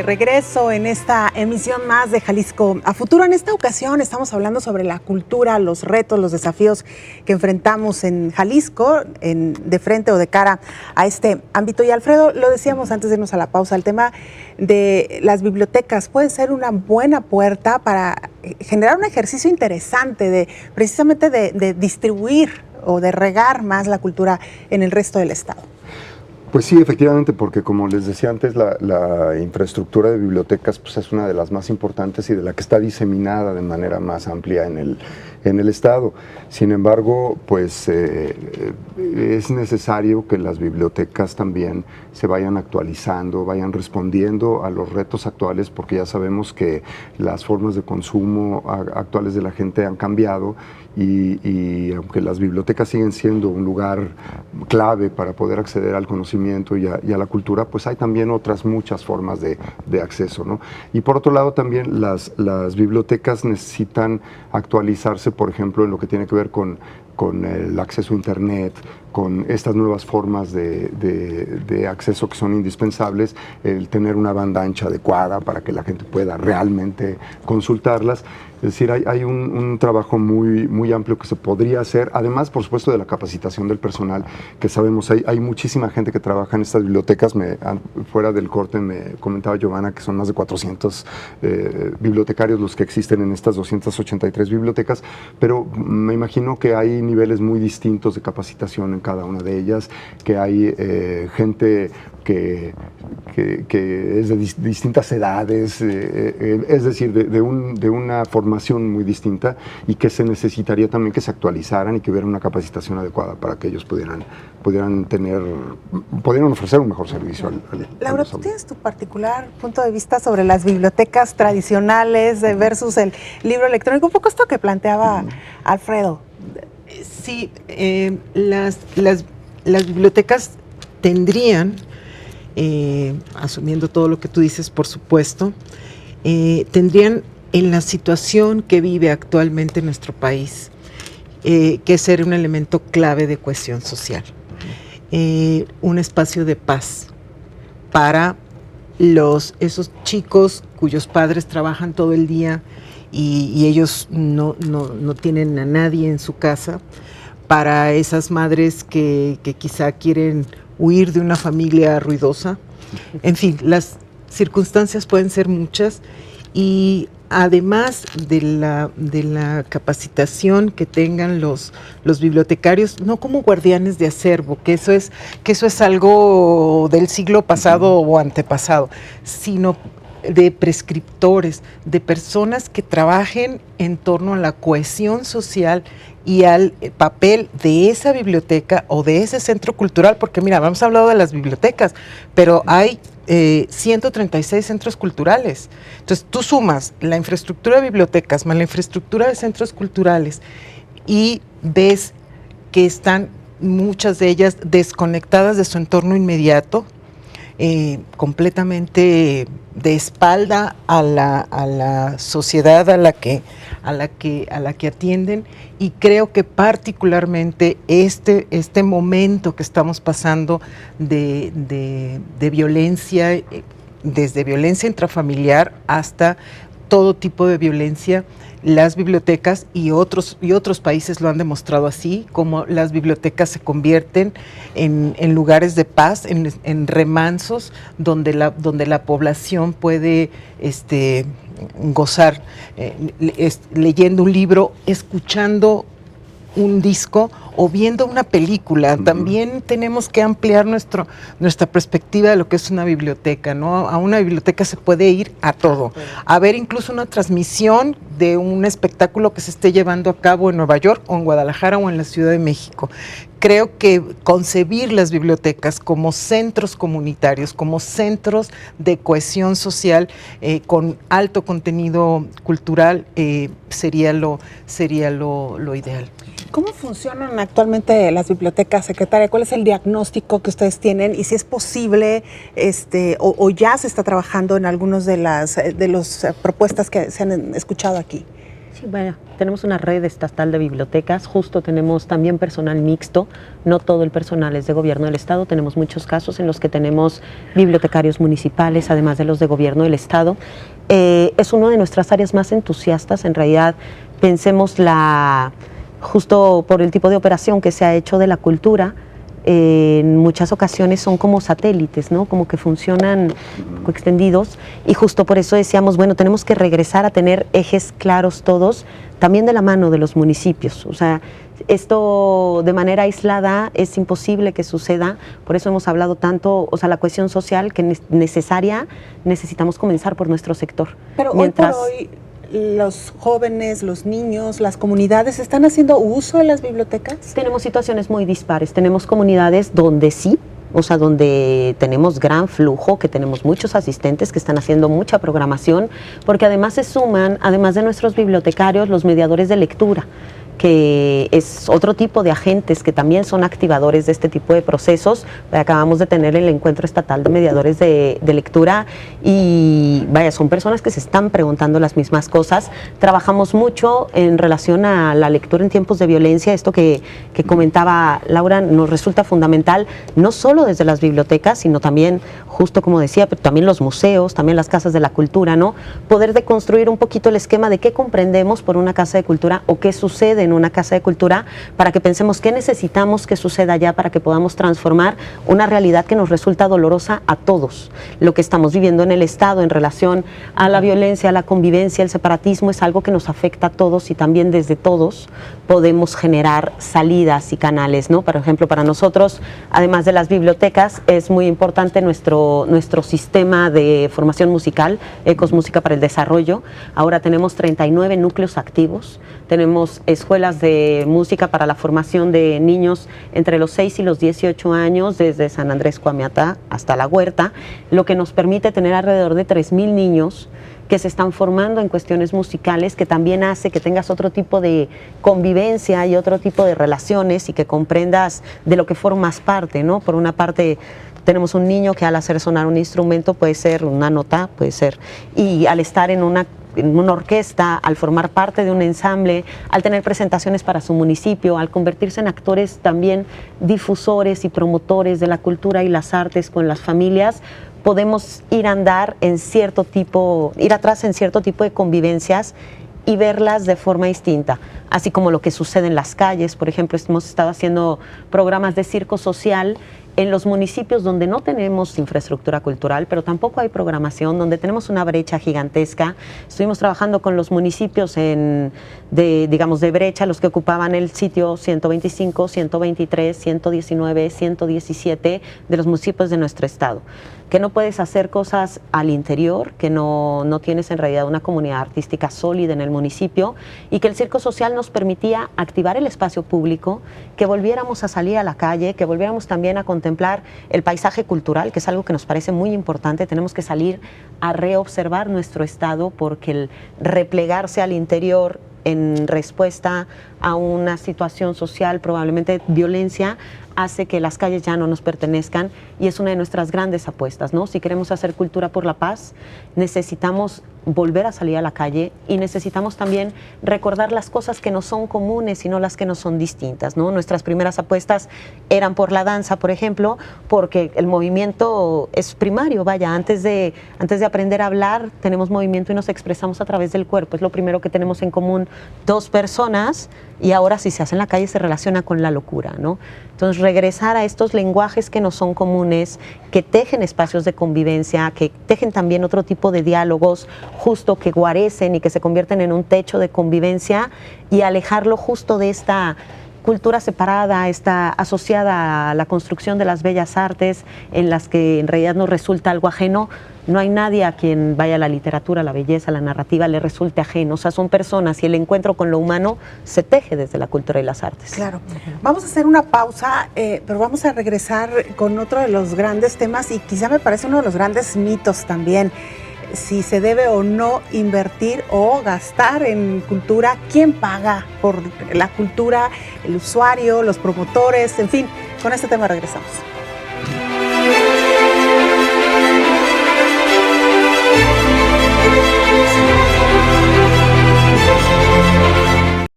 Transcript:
de regreso en esta emisión más de Jalisco a Futuro. En esta ocasión estamos hablando sobre la cultura, los retos, los desafíos que enfrentamos en Jalisco, de frente o de cara a este ámbito. Y Alfredo, lo decíamos antes de irnos a la pausa, el tema de las bibliotecas puede ser una buena puerta para generar un ejercicio interesante de precisamente de distribuir o de regar más la cultura en el resto del estado. Pues sí, efectivamente, porque como les decía antes, la infraestructura de bibliotecas pues es una de las más importantes y de la que está diseminada de manera más amplia en el estado. Sin embargo, pues es necesario que las bibliotecas también se vayan actualizando, vayan respondiendo a los retos actuales, porque ya sabemos que las formas de consumo actuales de la gente han cambiado y aunque las bibliotecas siguen siendo un lugar clave para poder acceder al conocimiento y a la cultura, pues hay también otras muchas formas de acceso, ¿no? Y por otro lado también las bibliotecas necesitan actualizarse, por ejemplo, en lo que tiene que ver con el acceso a Internet, con estas nuevas formas de acceso que son indispensables, el tener una banda ancha adecuada para que la gente pueda realmente consultarlas. Es decir, hay un trabajo muy amplio que se podría hacer, además, por supuesto, de la capacitación del personal, que sabemos, hay muchísima gente que trabaja en estas bibliotecas. Fuera del corte me comentaba Giovanna que son más de 400 bibliotecarios los que existen en estas 283 bibliotecas, pero me imagino que hay niveles muy distintos de capacitación en cada una de ellas, que hay gente que es de distintas edades, es decir, de una formación muy distinta, y que se necesitaría también que se actualizaran y que hubiera una capacitación adecuada para que ellos pudieran ofrecer un mejor servicio al Laura, ¿tú tienes tu particular punto de vista sobre las bibliotecas tradicionales versus el libro electrónico? Un poco esto que planteaba Alfredo. Sí, las bibliotecas tendrían, asumiendo todo lo que tú dices, por supuesto, tendrían en la situación que vive actualmente nuestro país que ser un elemento clave de cohesión social, un espacio de paz para esos chicos cuyos padres trabajan todo el día y ellos no tienen a nadie en su casa, para esas madres que quizá quieren huir de una familia ruidosa. En fin, las circunstancias pueden ser muchas, y además de la capacitación que tengan los bibliotecarios, no como guardianes de acervo, que eso es algo del siglo pasado o antepasado, sino de prescriptores, de personas que trabajen en torno a la cohesión social y al papel de esa biblioteca o de ese centro cultural, porque mira, hemos hablado de las bibliotecas, pero hay 136 centros culturales. Entonces tú sumas la infraestructura de bibliotecas más la infraestructura de centros culturales y ves que están muchas de ellas desconectadas de su entorno inmediato, completamente de espalda a la sociedad a la que atienden, y creo que particularmente este momento que estamos pasando de violencia, desde violencia intrafamiliar hasta todo tipo de violencia, las bibliotecas y otros países lo han demostrado así, como las bibliotecas se convierten en lugares de paz, en remansos donde la población puede gozar leyendo un libro, escuchando un disco o viendo una película. También tenemos que ampliar nuestra perspectiva de lo que es una biblioteca, ¿no? A una biblioteca se puede ir a todo, a ver incluso una transmisión de un espectáculo que se esté llevando a cabo en Nueva York o en Guadalajara o en la Ciudad de México. Creo que concebir las bibliotecas como centros comunitarios, como centros de cohesión social, con alto contenido cultural, sería lo ideal. ¿Cómo funcionan actualmente las bibliotecas, secretaria? ¿Cuál es el diagnóstico que ustedes tienen? Y si es posible, o ya se está trabajando en algunas de las propuestas que se han escuchado aquí. Sí, bueno, tenemos una red estatal de bibliotecas, justo tenemos también personal mixto, no todo el personal es de gobierno del Estado, tenemos muchos casos en los que tenemos bibliotecarios municipales, además de los de gobierno del Estado. Es una de nuestras áreas más entusiastas, en realidad pensemos justo por el tipo de operación que se ha hecho de la cultura, en muchas ocasiones son como satélites, ¿no? Como que funcionan coextendidos, y justo por eso decíamos, bueno, tenemos que regresar a tener ejes claros todos, también de la mano de los municipios. O sea, esto de manera aislada es imposible que suceda, por eso hemos hablado tanto, o sea, la cohesión social que necesaria, necesitamos comenzar por nuestro sector. Pero mientras hoy por hoy los jóvenes, los niños, las comunidades están haciendo uso de las bibliotecas. Tenemos situaciones muy dispares, tenemos comunidades donde sí, o sea, donde tenemos gran flujo, que tenemos muchos asistentes que están haciendo mucha programación, porque además se suman, además de nuestros bibliotecarios, los mediadores de lectura, que es otro tipo de agentes que también son activadores de este tipo de procesos. Acabamos de tener el encuentro estatal de mediadores de lectura y vaya, son personas que se están preguntando las mismas cosas. Trabajamos mucho en relación a la lectura en tiempos de violencia, esto que comentaba Laura nos resulta fundamental, no solo desde las bibliotecas, sino también, justo como decía, pero también los museos, también las casas de la cultura, ¿no? Poder deconstruir un poquito el esquema de qué comprendemos por una casa de cultura o qué sucede en una casa de cultura, para que pensemos qué necesitamos que suceda allá para que podamos transformar una realidad que nos resulta dolorosa a todos. Lo que estamos viviendo en el Estado en relación a la violencia, a la convivencia, el separatismo, es algo que nos afecta a todos, y también desde todos podemos generar salidas y canales, ¿no? Por ejemplo, para nosotros, además de las bibliotecas, es muy importante nuestro sistema de formación musical, Ecos Música para el Desarrollo. Ahora tenemos 39 núcleos activos, tenemos escuelas de música para la formación de niños entre los 6 y los 18 años, desde San Andrés Coahuila hasta La Huerta, lo que nos permite tener alrededor de 3,000 niños que se están formando en cuestiones musicales, que también hace que tengas otro tipo de convivencia y otro tipo de relaciones y que comprendas de lo que formas parte, ¿no? Por una parte, tenemos un niño que al hacer sonar un instrumento puede ser una nota, puede ser, y al estar en una orquesta, al formar parte de un ensamble, al tener presentaciones para su municipio, al convertirse en actores también difusores y promotores de la cultura y las artes con las familias, podemos ir atrás en cierto tipo de convivencias y verlas de forma distinta, así como lo que sucede en las calles. Por ejemplo, hemos estado haciendo programas de circo social en los municipios donde no tenemos infraestructura cultural, pero tampoco hay programación, donde tenemos una brecha gigantesca. Estuvimos trabajando con los municipios de brecha, los que ocupaban el sitio 125, 123, 119, 117 de los municipios de nuestro estado. Que no puedes hacer cosas al interior, que no tienes en realidad una comunidad artística sólida en el municipio, y que el circo social nos permitía activar el espacio público, que volviéramos a salir a la calle, que volviéramos también a contemplar el paisaje cultural, que es algo que nos parece muy importante. Tenemos que salir a reobservar nuestro estado, porque el replegarse al interior en respuesta a una situación social, probablemente violencia, hace que las calles ya no nos pertenezcan, y es una de nuestras grandes apuestas, ¿no? Si queremos hacer cultura por la paz, necesitamos volver a salir a la calle, y necesitamos también recordar las cosas que nos son comunes y no las que nos son distintas, ¿no? Nuestras primeras apuestas eran por la danza, por ejemplo, porque el movimiento es primario, vaya, antes de aprender a hablar, tenemos movimiento y nos expresamos a través del cuerpo, es lo primero que tenemos en común dos personas, y ahora si se hace en la calle se relaciona con la locura, ¿no? Entonces, regresar a estos lenguajes que nos son comunes, que tejen espacios de convivencia, que tejen también otro tipo de diálogos, justo que guarecen y que se convierten en un techo de convivencia, y alejarlo justo de esta cultura separada, está asociada a la construcción de las bellas artes, en las que en realidad nos resulta algo ajeno. No hay nadie a quien vaya la literatura, la belleza, la narrativa le resulte ajeno. O sea, son personas, y el encuentro con lo humano se teje desde la cultura y las artes. Claro. Vamos a hacer una pausa, pero vamos a regresar con otro de los grandes temas, y quizá me parece uno de los grandes mitos también. Si se debe o no invertir o gastar en cultura, ¿quién paga por la cultura? El usuario, los promotores, en fin, con este tema regresamos.